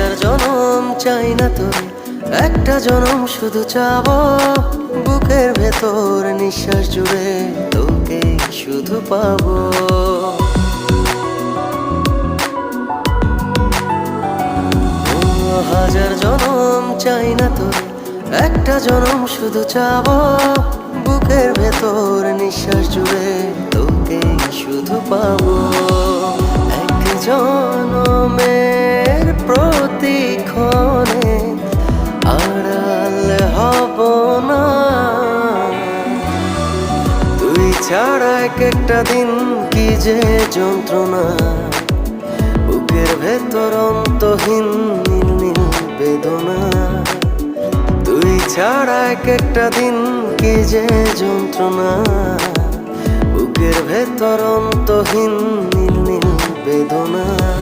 হাজার জনম চাই না তোরে, একটা জনম শুধু চাবো। বুকের ভেতর নিঃশ্বাস জুড়ে তোকে শুধু পাবো। হাজার জনম চাই না তোরে, একটা জনম শুধু চাবো। বুকের ভেতর নিঃশ্বাস জুড়ে তোকে শুধু পাবো। এক জনমের প্রতিক্ষণে আড়াল হব না, তুই ছাড়া এক একটা দিন কি যে যন্ত্রণা। বুকের ভেতর অন্তহীন নীল নীল বেদনা, তুই ছাড়া এক একটা দিন কি যে যন্ত্রণা। বুকের ভেতর অন্তহীন নীল নীল বেদনা।